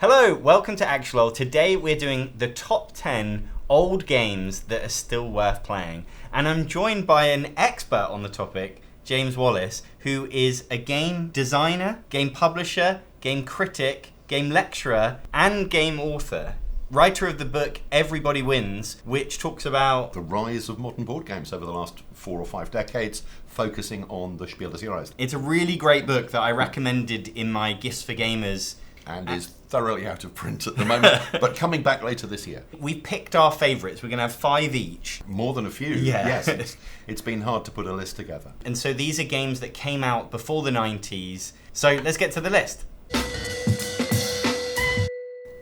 Hello, welcome to Actual. Today we're doing the top 10 old games that are still worth playing. And I'm joined by an expert on the topic, James Wallis, who is a game designer, game publisher, game critic, game lecturer, and game author. Writer of the book Everybody Wins, which talks about the rise of modern board games over the last 4 or 5 decades, focusing on the Spiel des Jahres. It's a really great book that I recommended in my Gifts for Gamers. And is thoroughly out of print at the moment, but coming back later this year. We picked our favourites. We're going to have 5 each. More than a few. Yeah. Yes, it's been hard to put a list together. And so these are games that came out before the 90s. So let's get to the list.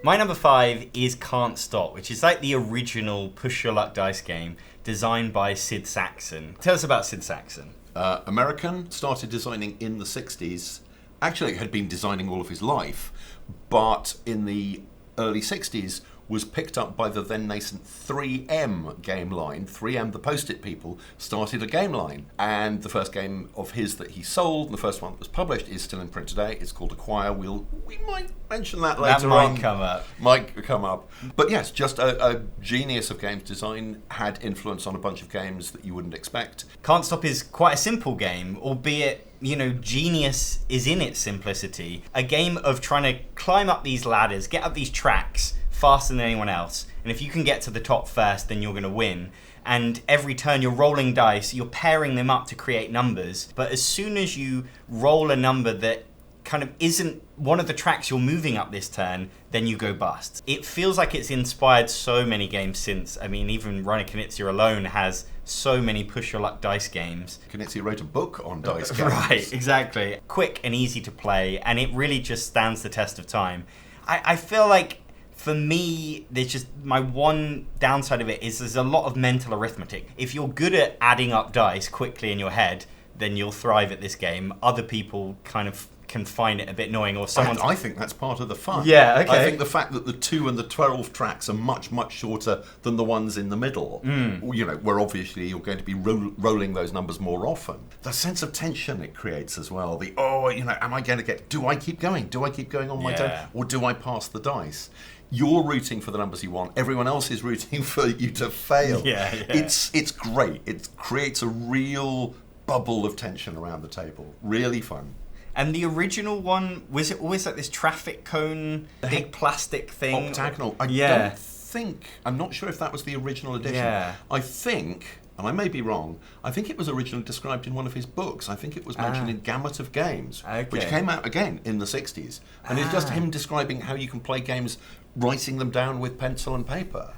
My number 5 is Can't Stop, which is like the original push your luck dice game designed by Sid Saxon. Tell us about Sid Saxon. American, started designing in the 60s. Actually, had been designing all of his life, but in the early 60s was picked up by the then nascent 3M game line. 3M, the Post-it people, started a game line. And the first game of his that he sold, and the first one that was published, is still in print today. It's called Acquire. We might mention that later on. Might come up. But yes, just a genius of games design, had influence on a bunch of games that you wouldn't expect. Can't Stop is quite a simple game, albeit, genius is in its simplicity. A game of trying to climb up these ladders, get up these tracks faster than anyone else. And if you can get to the top first, then you're going to win. And every turn you're rolling dice, you're pairing them up to create numbers. But as soon as you roll a number that kind of isn't one of the tracks you're moving up this turn, then you go bust. It feels like it's inspired so many games since. I mean, even Reinoso Knizia alone has so many push your luck dice games. Knizia wrote a book on dice games. Right, exactly. Quick and easy to play, and it really just stands the test of time. I feel like, for me, there's just my one downside of it is there's a lot of mental arithmetic. If you're good at adding up dice quickly in your head, then you'll thrive at this game. Other people kind of can find it a bit annoying, or someone. I think that's part of the fun. Yeah, okay. I think the fact that the 2 and the 12 tracks are much, much shorter than the ones in the middle, where obviously you're going to be rolling those numbers more often. The sense of tension it creates as well. Am I going to do I keep going? Do I keep going on my turn? Or do I pass the dice? You're rooting for the numbers you want. Everyone else is rooting for you to fail. Yeah. It's great. It creates a real bubble of tension around the table. Really fun. And the original one, was it always like this traffic cone, big plastic thing? Octagonal. I'm not sure if that was the original edition. Yeah. I think, and I may be wrong, I think it was originally described in one of his books. I think it was mentioned in Gamut of Games, which came out again in the 60s. And it's just him describing how you can play games, writing them down with pencil and paper.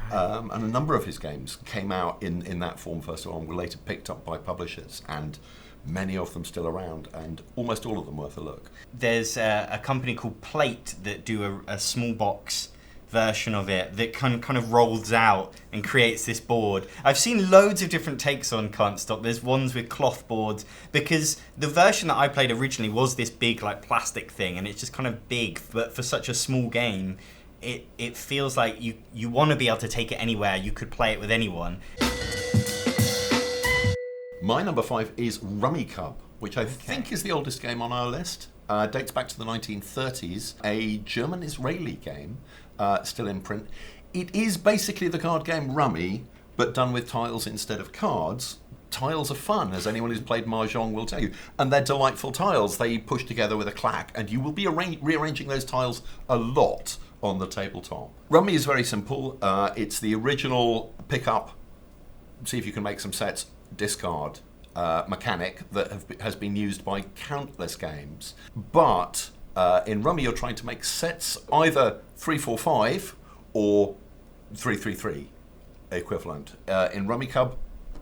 And a number of his games came out in that form first of all, and were later picked up by publishers, and many of them still around, and almost all of them worth a look. There's a company called Plate that do a small box version of it that kind of rolls out and creates this board. I've seen loads of different takes on Can't Stop. There's ones with cloth boards, because the version that I played originally was this big like plastic thing, and it's just kind of big, but for such a small game, it feels like you want to be able to take it anywhere. You could play it with anyone. My number 5 is Rummy Cub, which I think is the oldest game on our list. Dates back to the 1930s. A German-Israeli game, still in print. It is basically the card game Rummy, but done with tiles instead of cards. Tiles are fun, as anyone who's played Mahjong will tell you. And they're delightful tiles. They push together with a clack, and you will be rearranging those tiles a lot on the tabletop. Rummy is very simple. It's the original pick up, see if you can make some sets, discard mechanic that has been used by countless games. But in Rummy, you're trying to make sets either 3-4-5 or 3-3-3 equivalent. In Rummy Cub,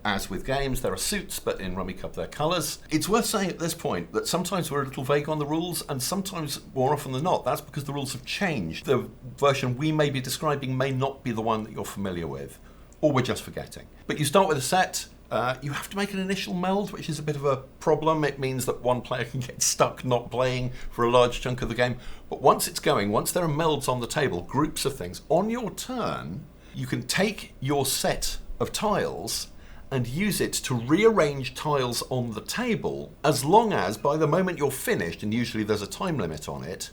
as with games, there are suits, but in Rummy Cub, they're colours. It's worth saying at this point that sometimes we're a little vague on the rules, and sometimes, more often than not, that's because the rules have changed. The version we may be describing may not be the one that you're familiar with, or we're just forgetting. But you start with a set. You have to make an initial meld, which is a bit of a problem. It means that one player can get stuck not playing for a large chunk of the game. But once it's going, once there are melds on the table, groups of things, on your turn, you can take your set of tiles and use it to rearrange tiles on the table, as long as by the moment you're finished, and usually there's a time limit on it,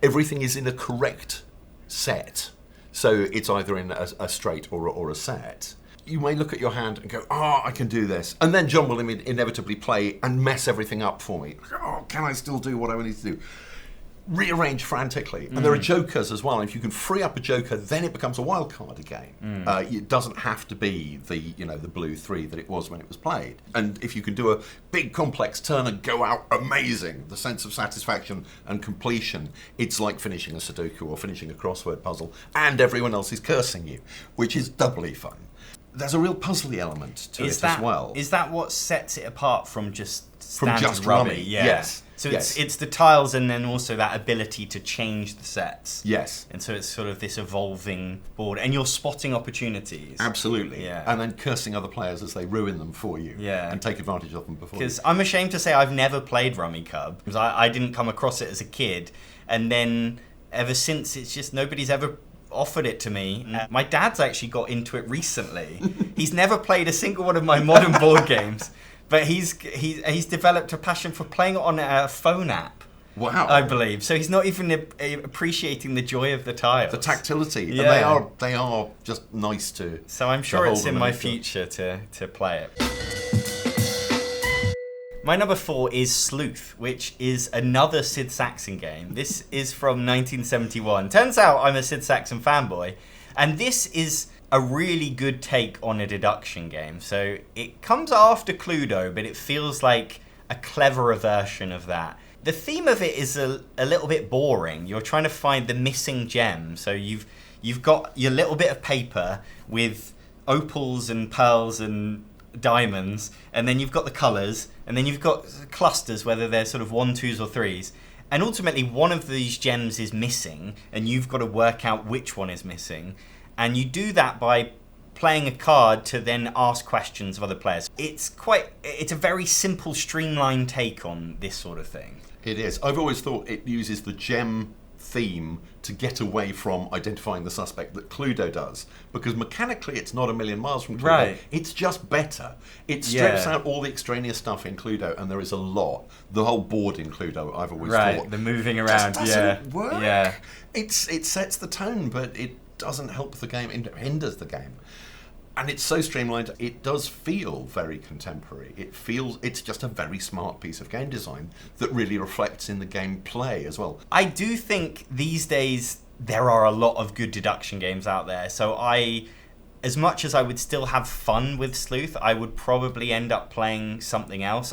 everything is in a correct set. So it's either in a straight or a set. You may look at your hand and go, oh, I can do this. And then John will inevitably play and mess everything up for me. Oh, can I still do what I need to do? Rearrange frantically. And there are jokers as well. And if you can free up a joker, then it becomes a wild card again. It doesn't have to be the blue 3 that it was when it was played. And if you can do a big complex turn and go out amazing, the sense of satisfaction and completion, it's like finishing a Sudoku or finishing a crossword puzzle, and everyone else is cursing you, which is doubly fun. There's a real puzzly element to it as well. Is that what sets it apart from just standard rummy? Yeah. Yes. So it's the tiles and then also that ability to change the sets. Yes. And so it's sort of this evolving board. And you're spotting opportunities. Absolutely. Yeah. And then cursing other players as they ruin them for you. Yeah. And take advantage of them before you. Because I'm ashamed to say I've never played Rummy Cub. Because I didn't come across it as a kid. And then ever since, it's just nobody's ever offered it to me. My dad's actually got into it recently. He's never played a single one of my modern board games. But he's developed a passion for playing it on a phone app. Wow. I believe. So he's not even appreciating the joy of the tiles. The tactility. Yeah. And they are just nice to. So I'm sure it's in my hold them future to play it. My number 4 is Sleuth, which is another Sid Sackson game. This is from 1971. Turns out I'm a Sid Sackson fanboy, and this is a really good take on a deduction game. So it comes after Cluedo, but it feels like a cleverer version of that. The theme of it is a little bit boring. You're trying to find the missing gem. So you've got your little bit of paper with opals and pearls and diamonds, and then you've got the colours, and then you've got clusters, whether they're sort of 1, 2s or 3s. And ultimately one of these gems is missing, and you've got to work out which one is missing. And you do that by playing a card to then ask questions of other players. It's a very simple, streamlined take on this sort of thing. It is. I've always thought it uses the gem theme to get away from identifying the suspect that Cluedo does, because mechanically it's not a million miles from Cluedo. Right. It's just better. It strips out all the extraneous stuff in Cluedo, and there is a lot. The whole board in Cluedo, I've always thought, the moving around, just doesn't work. Yeah. It sets the tone, but it doesn't help the game. It hinders the game. And it's so streamlined, it does feel very contemporary. It's just a very smart piece of game design that really reflects in the gameplay as well. I do think these days there are a lot of good deduction games out there. So as much as I would still have fun with Sleuth, I would probably end up playing something else.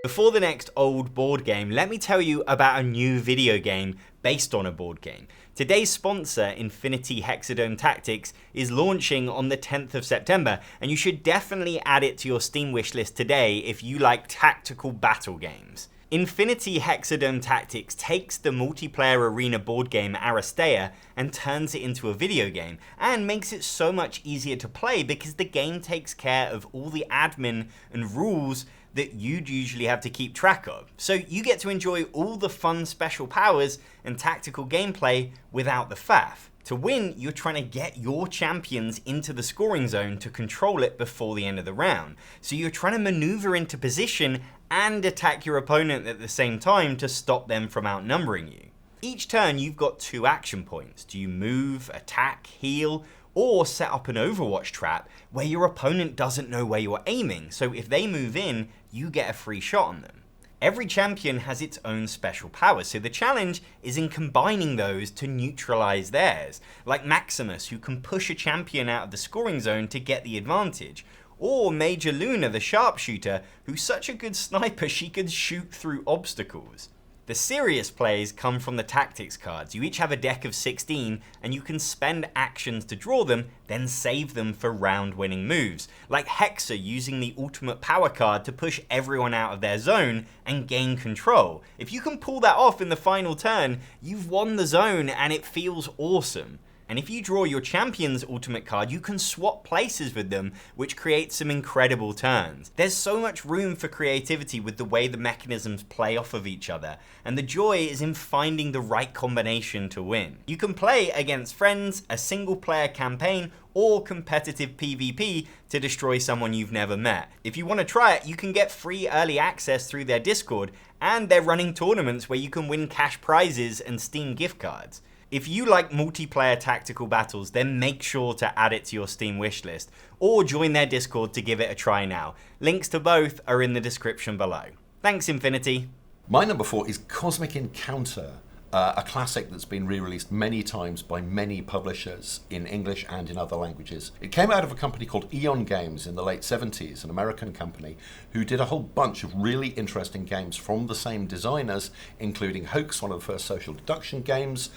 Before the next old board game, let me tell you about a new video game based on a board game. Today's sponsor, Infinity Hexadome Tactics, is launching on the 10th of September, and you should definitely add it to your Steam wishlist today if you like tactical battle games. Infinity Hexadome Tactics takes the multiplayer arena board game Aristea and turns it into a video game, and makes it so much easier to play because the game takes care of all the admin and rules that you'd usually have to keep track of. So you get to enjoy all the fun special powers and tactical gameplay without the faff. To win, you're trying to get your champions into the scoring zone to control it before the end of the round. So you're trying to maneuver into position and attack your opponent at the same time to stop them from outnumbering you. Each turn you've got 2 action points. Do you move, attack, heal, or set up an Overwatch trap where your opponent doesn't know where you're aiming, so if they move in, you get a free shot on them. Every champion has its own special powers, so the challenge is in combining those to neutralize theirs, like Maximus, who can push a champion out of the scoring zone to get the advantage, or Major Luna, the sharpshooter, who's such a good sniper she could shoot through obstacles. The serious plays come from the tactics cards. You each have a deck of 16, and you can spend actions to draw them, then save them for round-winning moves, like Hexa using the ultimate power card to push everyone out of their zone and gain control. If you can pull that off in the final turn, you've won the zone and it feels awesome. And if you draw your champion's ultimate card, you can swap places with them, which creates some incredible turns. There's so much room for creativity with the way the mechanisms play off of each other, and the joy is in finding the right combination to win. You can play against friends, a single player campaign, or competitive PvP to destroy someone you've never met. If you want to try it, you can get free early access through their Discord, and they're running tournaments where you can win cash prizes and Steam gift cards. If you like multiplayer tactical battles, then make sure to add it to your Steam wishlist, or join their Discord to give it a try now. Links to both are in the description below. Thanks, Infinity. My number 4 is Cosmic Encounter, a classic that's been re-released many times by many publishers in English and in other languages. It came out of a company called Eon Games in the late 70s, an American company, who did a whole bunch of really interesting games from the same designers, including Hoax, one of the first social deduction games.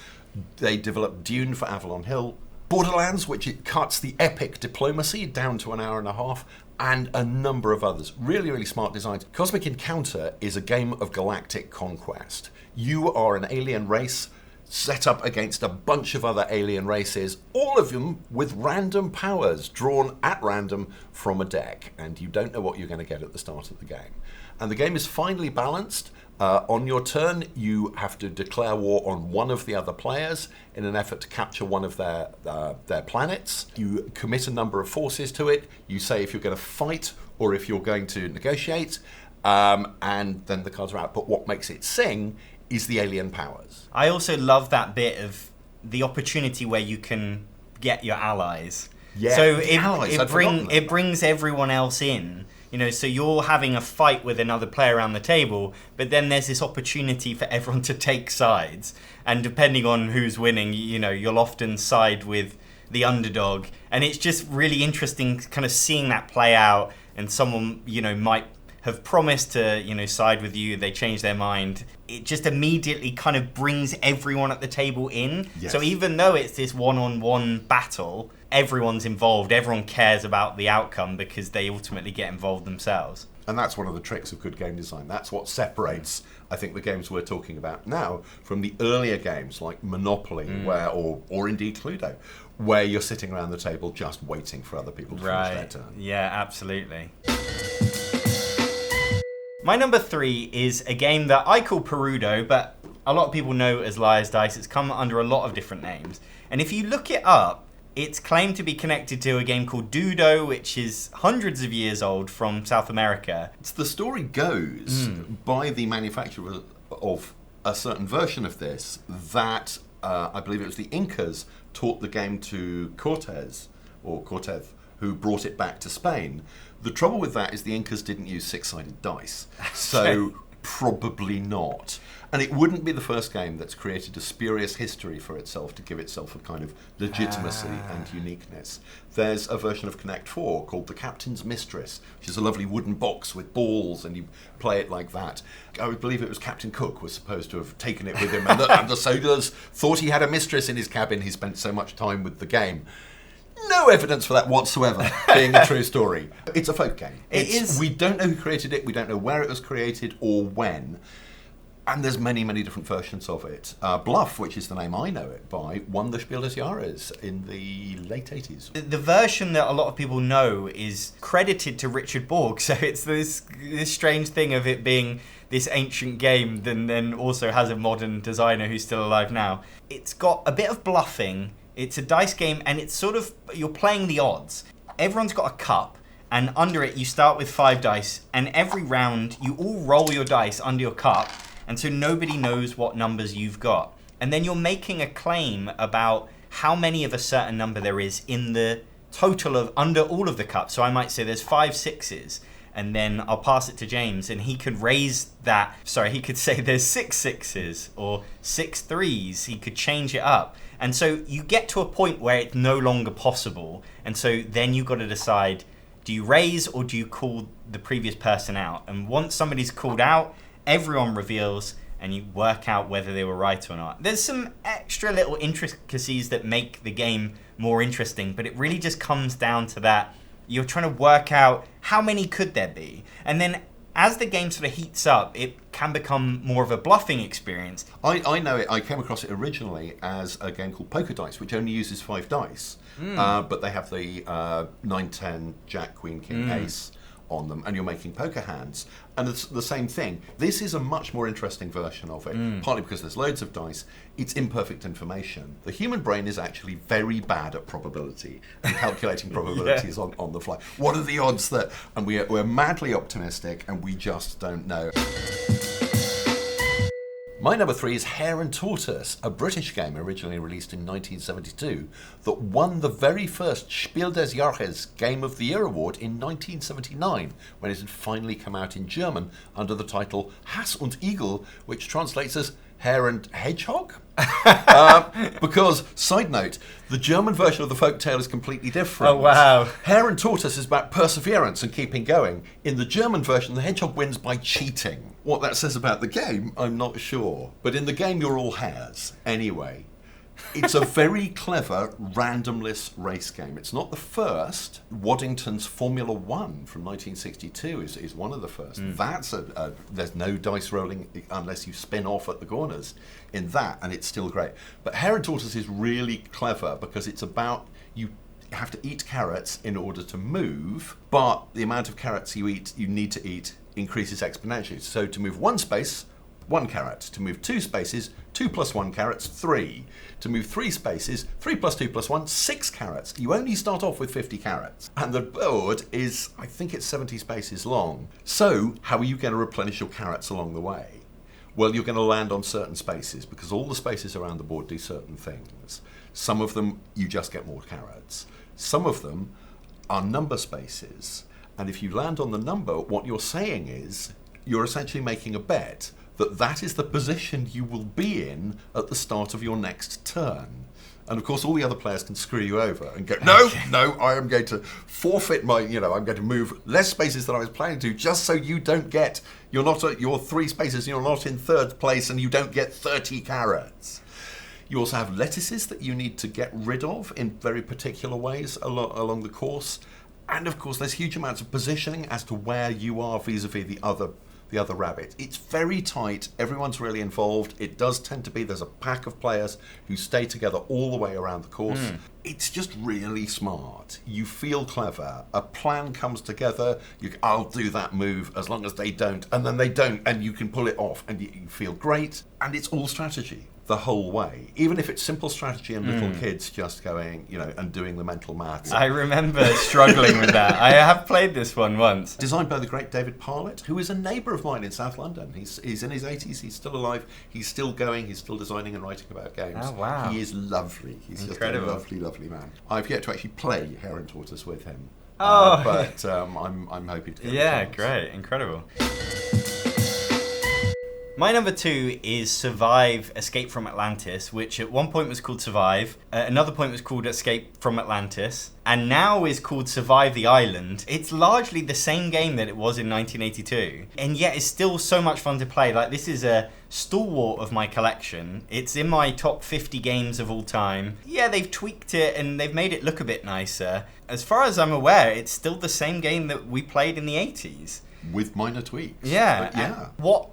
They developed Dune for Avalon Hill, Borderlands, which it cuts the epic diplomacy down to an hour and a half, and a number of others. Really, really smart designs. Cosmic Encounter is a game of galactic conquest. You are an alien race set up against a bunch of other alien races, all of them with random powers drawn at random from a deck, and you don't know what you're going to get at the start of the game. And the game is finely balanced. On your turn, you have to declare war on one of the other players in an effort to capture one of their planets. You commit a number of forces to it. You say if you're going to fight or if you're going to negotiate, and then the cards are out. But what makes it sing is the alien powers. I also love that bit of the opportunity where you can get your allies. Yeah, so it brings everyone else in. So you're having a fight with another player around the table, but then there's this opportunity for everyone to take sides. And depending on who's winning, you'll often side with the underdog. And it's just really interesting kind of seeing that play out. And someone, might have promised to, side with you. They change their mind. It just immediately kind of brings everyone at the table in. Yes. So even though it's this one-on-one battle, everyone's involved. Everyone cares about the outcome because they ultimately get involved themselves. And that's one of the tricks of good game design. That's what separates, I think, the games we're talking about now from the earlier games like Monopoly or indeed Cluedo, where you're sitting around the table just waiting for other people to finish their turn. Yeah, absolutely. My number 3 is a game that I call Perudo, but a lot of people know as Liar's Dice. It's come under a lot of different names. And if you look it up, it's claimed to be connected to a game called Dudo, which is hundreds of years old from South America. The story goes by the manufacturer of a certain version of this that I believe it was the Incas taught the game to Cortez, who brought it back to Spain. The trouble with that is the Incas didn't use six-sided dice, so probably not. And it wouldn't be the first game that's created a spurious history for itself to give itself a kind of legitimacy and uniqueness. There's a version of Connect 4 called The Captain's Mistress, which is a lovely wooden box with balls, and you play it like that. I would believe it was Captain Cook was supposed to have taken it with him, and the soldiers thought he had a mistress in his cabin. He spent so much time with the game. No evidence for that whatsoever being a true story. It's a folk game. It is. We don't know who created it. We don't know where it was created or when. And there's many, many different versions of it. Bluff, which is the name I know it by, won the Spiel des Jahres in the late 80s. The version that a lot of people know is credited to Richard Borg, so it's this strange thing of it being this ancient game that then also has a modern designer who's still alive now. It's got a bit of bluffing. It's a dice game, and it's sort of, you're playing the odds. Everyone's got a cup, and under it you start with 5 dice, and every round you all roll your dice under your cup, and so nobody knows what numbers you've got. And then you're making a claim about how many of a certain number there is in the total of under all of the cups. So I might say there's 5 sixes, and then I'll pass it to James, and he could raise that. Sorry, he could say there's 6 sixes or 6 threes. He could change it up. And so you get to a point where it's no longer possible. And so then you've got to decide, do you raise or do you call the previous person out? And once somebody's called out, everyone reveals and you work out whether they were right or not. There's some extra little intricacies that make the game more interesting, but it really just comes down to that. You're trying to work out how many could there be. And then as the game sort of heats up, it can become more of a bluffing experience. I know it. I came across it originally as a game called Poker Dice, which only uses 5 dice. But they have the 9, 10, Jack, Queen, King, Ace on them, and you're making poker hands. And it's the same thing. This is a much more interesting version of it, partly because there's loads of dice. It's imperfect information. The human brain is actually very bad at probability and calculating probabilities on the fly. What are the odds that... And we're madly optimistic, and we just don't know. My number 3 is Hare and Tortoise, a British game originally released in 1972 that won the very first Spiel des Jahres Game of the Year award in 1979 when it had finally come out in German under the title Hass und Igel, which translates as Hare and Hedgehog? Because, side note, the German version of the folktale is completely different. Oh, wow. Hare and Tortoise is about perseverance and keeping going. In the German version, the hedgehog wins by cheating. What that says about the game, I'm not sure. But in the game, you're all hares. Anyway, it's a very clever, randomless race game. It's not the first. Waddington's Formula One from 1962 is one of the first. That's there's no dice rolling unless you spin off at the corners in that, and it's still great. But Hare and Tortoise is really clever because it's about you have to eat carrots in order to move, but the amount of carrots you need to eat increases exponentially. So to move 1 space, 1 carrot. To move 2 spaces, 2 plus 1 carrots, 3. To move 3 spaces, 3 plus 2 plus 1, 6 carrots. You only start off with 50 carrots. And the board is, I think it's 70 spaces long. So how are you going to replenish your carrots along the way? Well, you're going to land on certain spaces because all the spaces around the board do certain things. Some of them, you just get more carrots. Some of them are number spaces. And if you land on the number, what you're saying is you're essentially making a bet that is the position you will be in at the start of your next turn. And of course, all the other players can screw you over and go, no, I am going to forfeit I'm going to move less spaces than I was planning to, just so you don't get, you're not at your 3 spaces, you're not in 3rd place, and you don't get 30 carrots. You also have lettuces that you need to get rid of in very particular ways along the course. And of course, there's huge amounts of positioning as to where you are vis-a-vis the other rabbit. It's very tight. Everyone's really involved. It does tend to be there's a pack of players who stay together all the way around the course. It's just really smart. You feel clever. A plan comes together. I'll do that move as long as they don't, and then they don't, and you can pull it off, and you feel great. And it's all strategy the whole way, even if it's simple strategy and little kids just going, and doing the mental maths. I remember struggling with that. I have played this one once. Designed by the great David Parlett, who is a neighbour of mine in South London. He's in his 80s, he's still alive, he's still going, he's still designing and writing about games. Oh, wow. He is lovely. He's incredible. Just a lovely, lovely man. I've yet to actually play Hare and Tortoise with him. But I'm hoping to get Yeah, great, incredible. My number 2 is Survive Escape from Atlantis, which at one point was called Survive, at another point was called Escape from Atlantis, and now is called Survive the Island. It's largely the same game that it was in 1982, and yet it's still so much fun to play. Like, this is a stalwart of my collection. It's in my top 50 games of all time. Yeah, they've tweaked it and they've made it look a bit nicer. As far as I'm aware, it's still the same game that we played in the 80s. With minor tweaks. Yeah. But yeah. What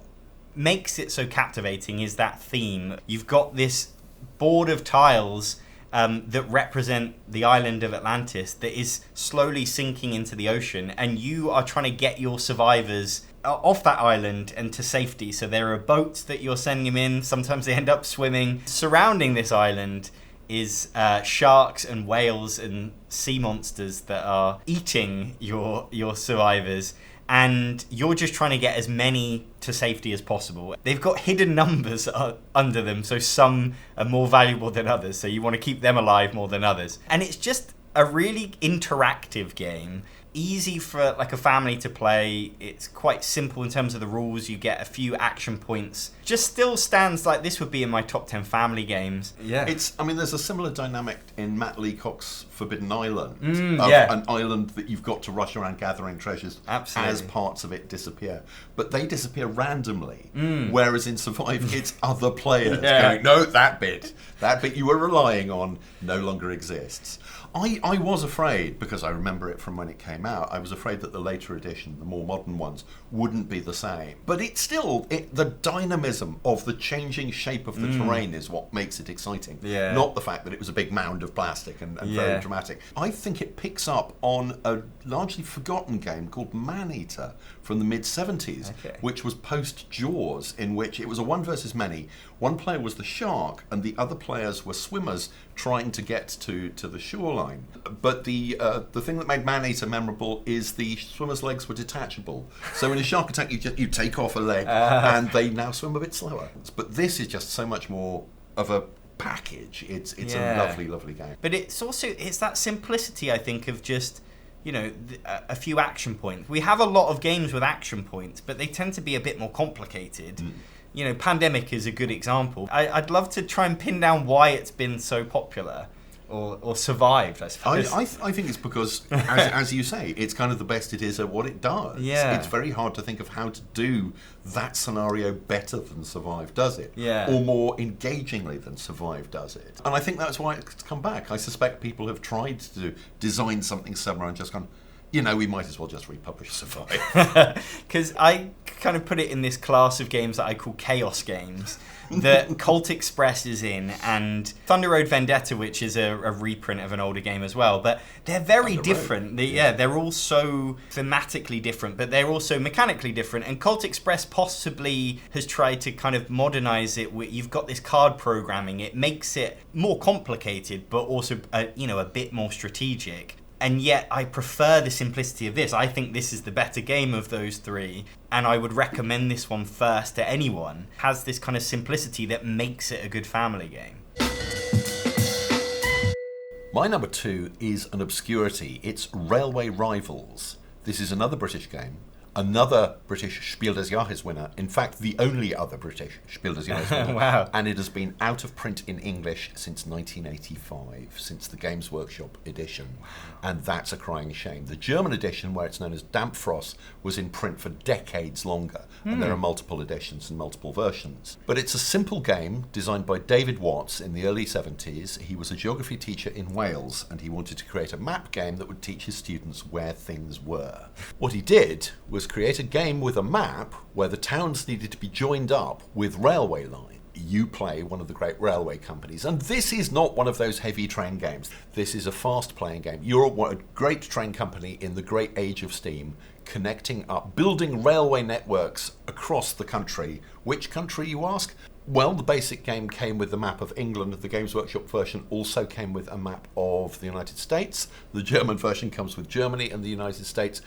makes it so captivating is that theme. You've got this board of tiles that represent the island of Atlantis that is slowly sinking into the ocean, and you are trying to get your survivors off that island and to safety. So there are boats that you're sending them in. Sometimes they end up swimming. Surrounding this island is sharks and whales and sea monsters that are eating your survivors. And you're just trying to get as many to safety as possible. They've got hidden numbers under them, so some are more valuable than others, so you want to keep them alive more than others. And it's just a really interactive game. Easy for like a family to play. It's quite simple in terms of the rules. You get a few action points. Just still stands like this would be in my top 10 family games. Yeah. There's a similar dynamic in Matt Leacock's Forbidden Island. An island that you've got to rush around gathering treasures. Absolutely. As parts of it disappear. But they disappear randomly. Whereas in Survive, it's other players going, no, that bit you were relying on no longer exists. I was afraid, because I remember it from when it came out, I was afraid that the later edition, the more modern ones, wouldn't be the same. But it's still, the dynamism of the changing shape of the terrain is what makes it exciting. Yeah. Not the fact that it was a big mound of plastic and very dramatic. I think it picks up on a largely forgotten game called Man-Eater from the mid-70s, which was post-Jaws, in which it was a one versus many. One player was the shark, and the other players were swimmers trying to get to the shoreline. But the thing that made Man-Eater memorable is the swimmers' legs were detachable. So in a shark attack, you take off a leg, and they now swim a bit slower. But this is just so much more of a package. It's a lovely, lovely game. But it's that simplicity, I think, of just, you know, a few action points. We have a lot of games with action points, but they tend to be a bit more complicated. You know, Pandemic is a good example. I'd love to try and pin down why it's been so popular. Or survived, I suppose. I think it's because, as you say, it's kind of the best it is at what it does. Yeah. It's very hard to think of how to do that scenario better than Survive does it. Yeah. Or more engagingly than Survive does it. And I think that's why it's come back. I suspect people have tried to design something similar and just gone, you know, we might as well just republish Survive. Because I kind of put it in this class of games that I call chaos games that Colt Express is in, and Thunder Road Vendetta, which is a reprint of an older game as well. But they're very different. They're all so thematically different, but they're also mechanically different. And Colt Express possibly has tried to kind of modernize it. You've got this card programming. It makes it more complicated, but also a bit more strategic. And yet I prefer the simplicity of this. I think this is the better game of those three, and I would recommend this one first to anyone. It has this kind of simplicity that makes it a good family game. My number 2 is an obscurity. It's Railway Rivals. This is another British game. Another British Spiel des Jahres winner. In fact, the only other British Spiel des Jahres winner. Wow. And it has been out of print in English since 1985, since the Games Workshop edition. And that's a crying shame. The German edition, where it's known as Dampfrost, was in print for decades longer. And there are multiple editions and multiple versions. But it's a simple game designed by David Watts in the early 70s. He was a geography teacher in Wales, and he wanted to create a map game that would teach his students where things were. What he did was create a game with a map where the towns needed to be joined up with railway lines. You play one of the great railway companies, and this is not one of those heavy train games. This is a fast playing game. You're a great train company in the great age of steam, connecting up, building railway networks across the country. Which country, you ask? Well, the basic game came with the map of England. The Games Workshop version also came with a map of the United States. The German version comes with Germany and the United States.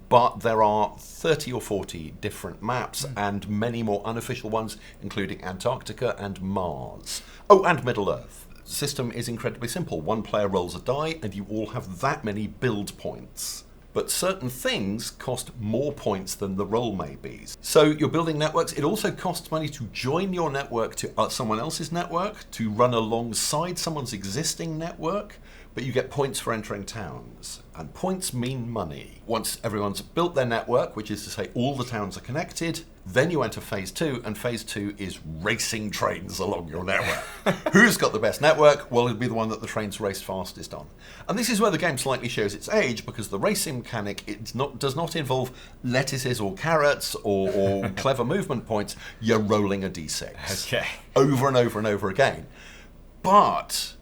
But there are 30 or 40 different maps and many more unofficial ones, including Antarctica and Mars. Oh, and Middle-earth. The system is incredibly simple. One player rolls a die and you all have that many build points. But certain things cost more points than the roll may be. So you're building networks. It also costs money to join your network to someone else's network, to run alongside someone's existing network, but you get points for entering towns. And points mean money. Once everyone's built their network, which is to say all the towns are connected, then you enter phase 2, and phase 2 is racing trains along your network. Who's got the best network? Well, it'll be the one that the trains race fastest on. And this is where the game slightly shows its age, because the racing mechanic does not involve lettuces or carrots or clever movement points. You're rolling a d6. Okay. Over and over and over again. But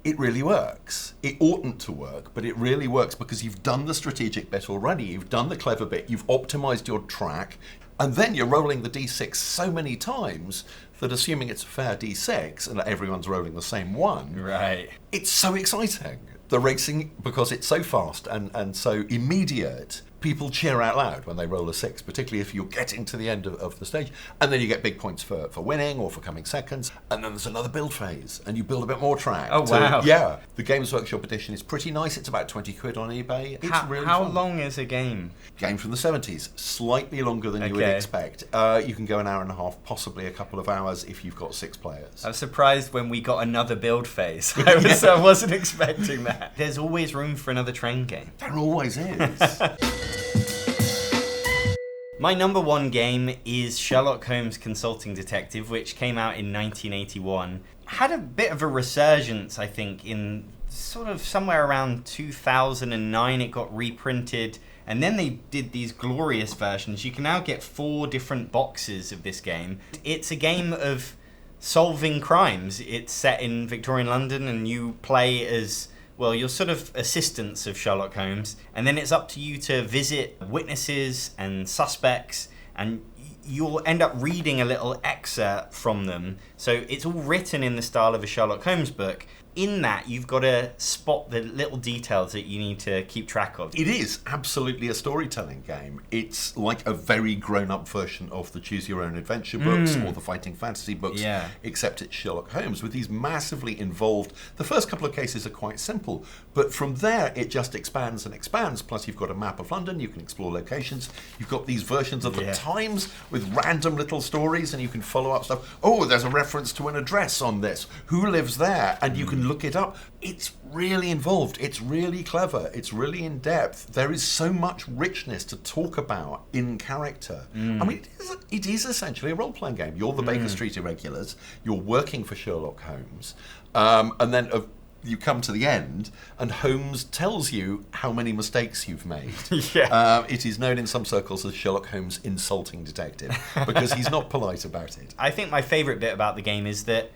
it really works. It oughtn't to work, but it really works because you've done the strategic bit already. You've done the clever bit. You've optimized your track. And then you're rolling the d6 so many times that, assuming it's a fair d6 and that everyone's rolling the same one, right, it's so exciting. The racing, because it's so fast and so immediate, people cheer out loud when they roll a 6, particularly if you're getting to the end of the stage. And then you get big points for winning or for coming seconds. And then there's another build phase, and you build a bit more track. Oh, wow. Yeah. The Games Workshop edition is pretty nice. It's about 20 quid on eBay. It's really how fun. long is a game? Game from the 70s. Slightly longer than you would expect. You can go an hour and a half, possibly a couple of hours if you've got 6 players. I was surprised when we got another build phase. I wasn't expecting that. There's always room for another train game. There always is. My number one game is Sherlock Holmes Consulting Detective, which came out in 1981. Had a bit of a resurgence, I think, in sort of somewhere around 2009. It got reprinted, and then they did these glorious versions. You can now get 4 different boxes of this game. It's a game of solving crimes. It's set in Victorian London, and you play as, well, you're sort of assistants of Sherlock Holmes, and then it's up to you to visit witnesses and suspects, and you'll end up reading a little excerpt from them. So it's all written in the style of a Sherlock Holmes book. In that, you've got to spot the little details that you need to keep track of. It is absolutely a storytelling game. It's like a very grown-up version of the Choose Your Own Adventure books or the Fighting Fantasy books, except it's Sherlock Holmes with these massively involved... The first couple of cases are quite simple, but from there it just expands and expands. Plus you've got a map of London, you can explore locations, you've got these versions of the Times with random little stories, and you can follow up stuff. Oh, there's a reference to an address on this. Who lives there? And you can look it up. It's really involved. It's really clever. It's really in depth. There is so much richness to talk about in character. I mean, it is essentially a role-playing game. You're the Baker Street Irregulars. You're working for Sherlock Holmes. And then you come to the end, and Holmes tells you how many mistakes you've made. It is known in some circles as Sherlock Holmes Insulting Detective, because he's not polite about it. I think my favourite bit about the game is that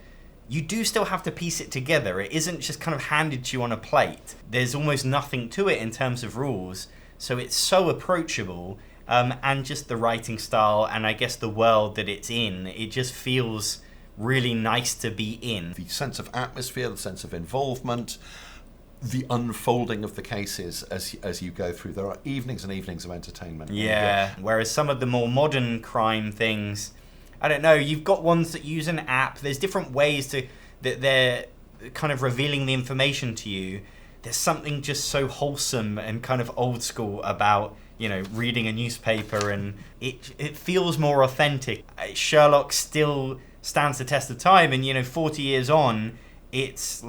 you do still have to piece it together. It isn't just kind of handed to you on a plate. There's almost nothing to it in terms of rules, so it's so approachable, and just the writing style and I guess the world that it's in, it just feels really nice to be in. The sense of atmosphere, the sense of involvement, the unfolding of the cases as you go through. There are evenings and evenings of entertainment. Whereas some of the more modern crime things, I don't know, you've got ones that use an app. There's different ways that they're kind of revealing the information to you. There's something just so wholesome and kind of old school about, reading a newspaper, and it feels more authentic. Sherlock still stands the test of time, and 40 years on, it's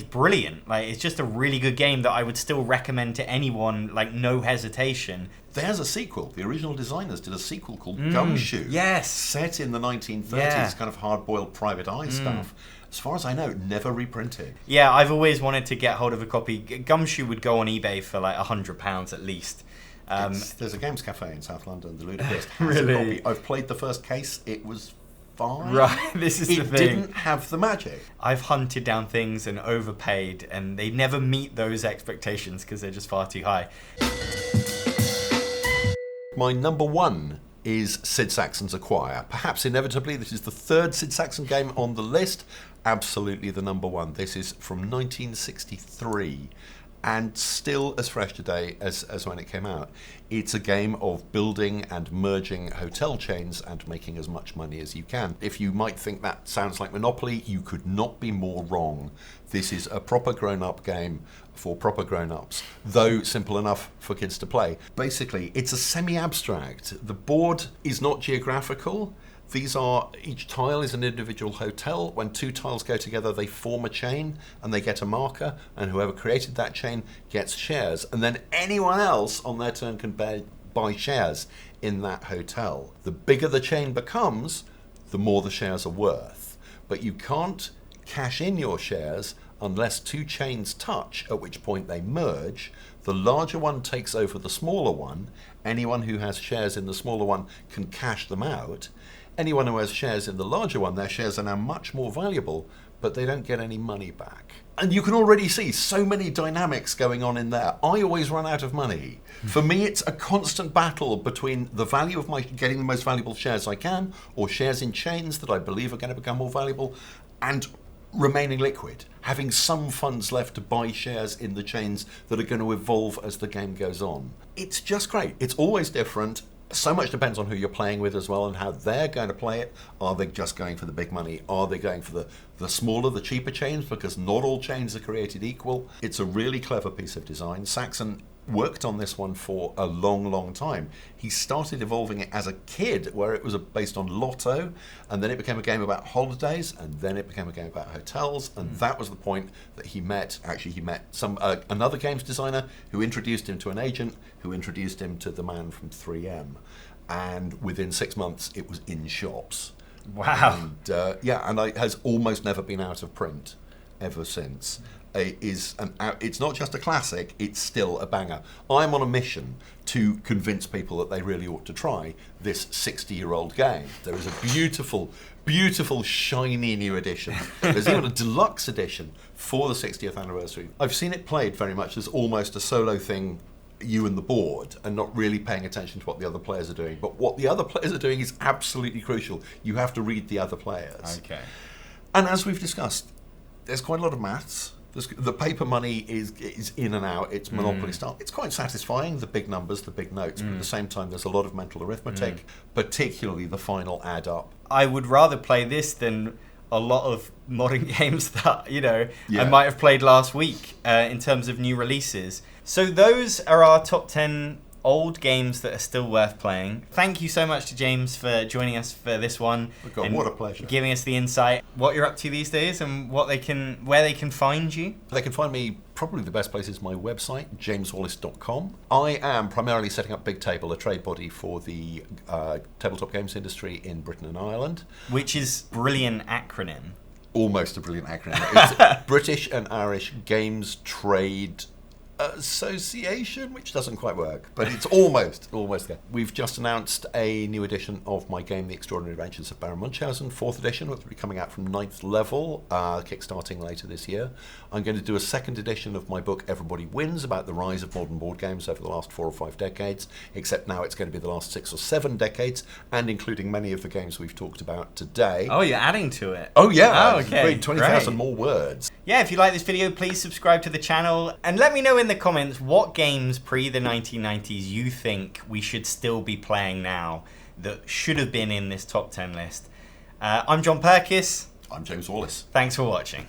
brilliant. It's just a really good game that I would still recommend to anyone, no hesitation. There's a sequel. The original designers did a sequel called Gumshoe. Yes. Set in the 1930s, kind of hard-boiled private eye stuff. As far as I know, never reprinted. Yeah, I've always wanted to get hold of a copy. Gumshoe would go on eBay for £100 at least. There's a games cafe in South London, the Ludicrous. Really? A copy. I've played the first case. It was fine. Right, this is the thing. It didn't have the magic. I've hunted down things and overpaid, and they never meet those expectations because they're just far too high. My number one is Sid Sackson's Acquire. Perhaps inevitably, this is the third Sid Sackson game on the list. Absolutely the number one. This is from 1963 and still as fresh today as when it came out. It's a game of building and merging hotel chains and making as much money as you can. If you might think that sounds like Monopoly, you could not be more wrong. This is a proper grown-up game for proper grown-ups, though simple enough for kids to play. Basically, it's a semi-abstract. The board is not geographical. Each tile is an individual hotel. When 2 tiles go together, they form a chain and they get a marker, and whoever created that chain gets shares. And then anyone else on their turn can buy shares in that hotel. The bigger the chain becomes, the more the shares are worth. But you can't cash in your shares unless 2 chains touch, at which point they merge. The larger one takes over the smaller one. Anyone who has shares in the smaller one can cash them out. Anyone who has shares in the larger one, their shares are now much more valuable, but they don't get any money back. And you can already see so many dynamics going on in there. I always run out of money. For me, it's a constant battle between the value of my getting the most valuable shares I can, or shares in chains that I believe are going to become more valuable, and remaining liquid, having some funds left to buy shares in the chains that are going to evolve as the game goes on. It's just great. It's always different. So much depends on who you're playing with as well and how they're going to play it. Are they just going for the big money? Are they going for the smaller, the cheaper chains? Because not all chains are created equal. It's a really clever piece of design. Saxon worked on this one for a long, long time. He started evolving it as a kid, where it was based on Lotto, and then it became a game about holidays, and then it became a game about hotels, and that was the point that he met another games designer who introduced him to an agent, who introduced him to the man from 3M. and within 6 months it was in shops. Wow. And and it has almost never been out of print ever since. It's not just a classic, it's still a banger. I'm on a mission to convince people that they really ought to try this 60-year-old game. There is a beautiful, beautiful, shiny new edition. There's even a deluxe edition for the 60th anniversary. I've seen it played very much as almost a solo thing, you and the board, and not really paying attention to what the other players are doing. But what the other players are doing is absolutely crucial. You have to read the other players. Okay. And as we've discussed, there's quite a lot of maths. The paper money is in and out. It's Monopoly style. It's quite satisfying, the big numbers, the big notes, but at the same time there's a lot of mental arithmetic, particularly the final add up. I would rather play this than a lot of modern games that, I might have played last week in terms of new releases. So those are our top 10 old games that are still worth playing. Thank you so much to James for joining us for this one. Oh God, what a pleasure. Giving us the insight, what you're up to these days and where they can find you. They can find me, probably the best place is my website, jameswallis.com. I am primarily setting up Big Table, a trade body for the tabletop games industry in Britain and Ireland. Which is a brilliant acronym. Almost a brilliant acronym. It's British and Irish Games Trade Association, which doesn't quite work, but it's almost there. We've just announced a new edition of my game, The Extraordinary Adventures of Baron Munchausen, 4th edition, which will be coming out from 9th level, kickstarting later this year. I'm going to do a 2nd edition of my book, Everybody Wins, about the rise of modern board games over the last 4 or 5 decades, except now it's going to be the last 6 or 7 decades, and including many of the games we've talked about today. Oh, you're adding to it. Oh, yeah. Oh, okay. 20,000 more words. Yeah, if you like this video, please subscribe to the channel and let me know in the comments what games pre the 1990s you think we should still be playing now that should have been in this top 10 list. I'm John Perkis. I'm James Wallis. Thanks for watching.